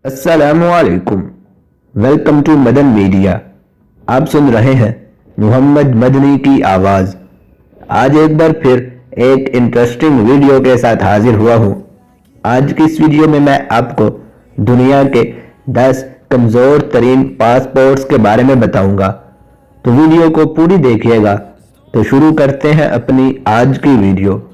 अस्सलामुअलैकुम। Welcome to Madan media. आप सुन रहे हैं मोहम्मद मदनी की आवाज़। आज एक बार फिर एक इंटरेस्टिंग वीडियो के साथ हाजिर हुआ हूँ। आज की इस वीडियो में मैं आपको दुनिया के 10 कमज़ोर तरीन पासपोर्ट्स के बारे में बताऊंगा, तो वीडियो को पूरी देखिएगा। तो शुरू करते हैं अपनी आज की वीडियो।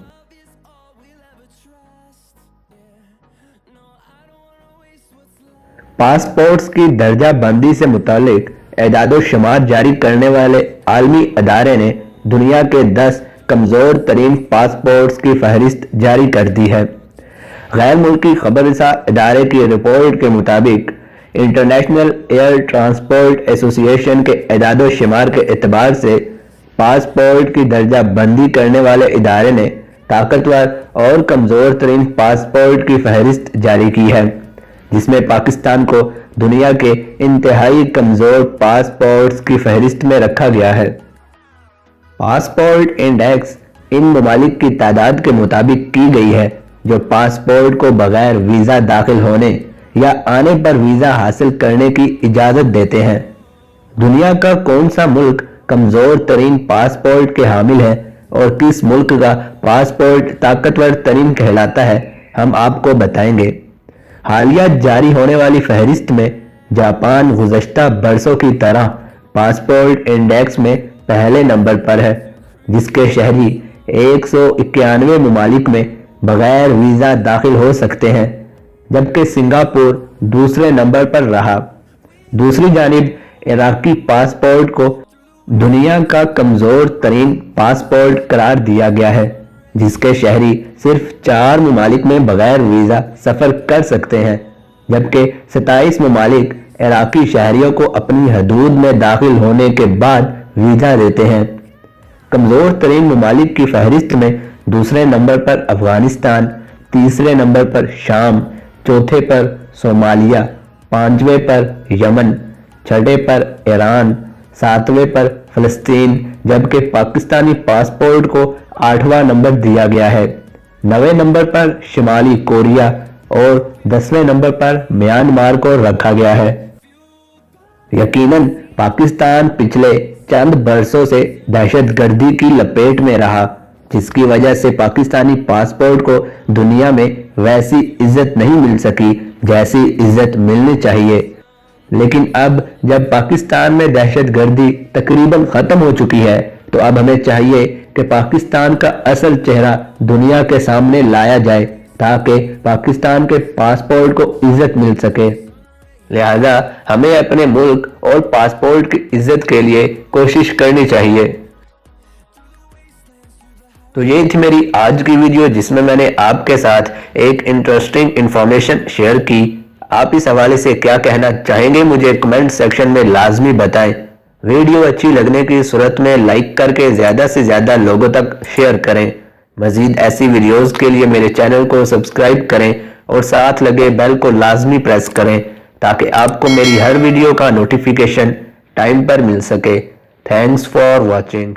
पासपोर्ट्स की दर्जा बंदी से मुतालिक एदादो शुमार जारी करने वाले आलमी अदारे ने दुनिया के 10 कमज़ोर तरीन पासपोर्ट्स की फहरिस्त जारी कर दी है। गैर मुल्की खबरसा इदारे की रिपोर्ट के मुताबिक इंटरनेशनल एयर ट्रांसपोर्ट एसोसिएशन के एदादो शुमार के एतबार से पासपोर्ट की दर्जा बंदी करने वाले इदारे ने ताकतवर और कमज़ोर तरीन पासपोर्ट की फहरिस्त जारी की है, जिसमें पाकिस्तान को दुनिया के इंतहाई कमज़ोर पासपोर्ट्स की फहरिस्त में रखा गया है। पासपोर्ट इंडेक्स इन ममालिक की तादाद के मुताबिक की गई है जो पासपोर्ट को बगैर वीज़ा दाखिल होने या आने पर वीज़ा हासिल करने की इजाज़त देते हैं। दुनिया का कौन सा मुल्क कमज़ोर तरीन पासपोर्ट के हामिल है और किस मुल्क का पासपोर्ट ताकतवर तरीन कहलाता है, हम आपको बताएंगे। हालिया जारी होने वाली फहरिस्त में जापान गुज़श्ता बरसों की तरह पासपोर्ट इंडेक्स में पहले नंबर पर है, जिसके शहरी 191 ममालिक में बगैर वीज़ा दाखिल हो सकते हैं, जबकि सिंगापुर दूसरे नंबर पर रहा। दूसरी जानिब इराकी पासपोर्ट को दुनिया का कमज़ोर तरीन पासपोर्ट करार दिया गया है, जिसके शहरी सिर्फ 4 ममालिक में बगैर वीज़ा सफ़र कर सकते हैं, जबकि 27 ममालिक इराकी शहरियों को अपनी हदूद में दाखिल होने के बाद वीज़ा देते हैं। कमज़ोर तरीन ममालिक की फहरिस्त में दूसरे नंबर पर अफगानिस्तान, तीसरे नंबर पर शाम, चौथे पर सोमालिया, पांचवें पर यमन, छठे पर ईरान, सातवें पर फ़लस्तीन, जबकि पाकिस्तानी पासपोर्ट को 8वां नंबर दिया गया है। 9वें नंबर पर शिमाली कोरिया और 10वें नंबर पर म्यांमार को रखा गया है। यकीनन पाकिस्तान पिछले चंद बरसों से दहशतगर्दी की लपेट में रहा, जिसकी वजह से पाकिस्तानी पासपोर्ट को दुनिया में वैसी इज्जत नहीं मिल सकी जैसी इज्जत मिलनी चाहिए। लेकिन अब जब पाकिस्तान में दहशतगर्दी तकरीबन ख़त्म हो चुकी है, तो अब हमें चाहिए कि पाकिस्तान का असल चेहरा दुनिया के सामने लाया जाए, ताकि पाकिस्तान के पासपोर्ट को इज्जत मिल सके। लिहाजा हमें अपने मुल्क और पासपोर्ट की इज्जत के लिए कोशिश करनी चाहिए। तो ये थी मेरी आज की वीडियो, जिसमें मैंने आपके साथ एक इंटरेस्टिंग इंफॉर्मेशन शेयर की। आप इस हवाले से क्या कहना चाहेंगे, मुझे कमेंट सेक्शन में लाजमी बताएं। वीडियो अच्छी लगने की सूरत में लाइक करके ज़्यादा से ज़्यादा लोगों तक शेयर करें। मज़ीद ऐसी वीडियोस के लिए मेरे चैनल को सब्सक्राइब करें और साथ लगे बेल को लाजमी प्रेस करें, ताकि आपको मेरी हर वीडियो का नोटिफिकेशन टाइम पर मिल सके। Thanks for watching.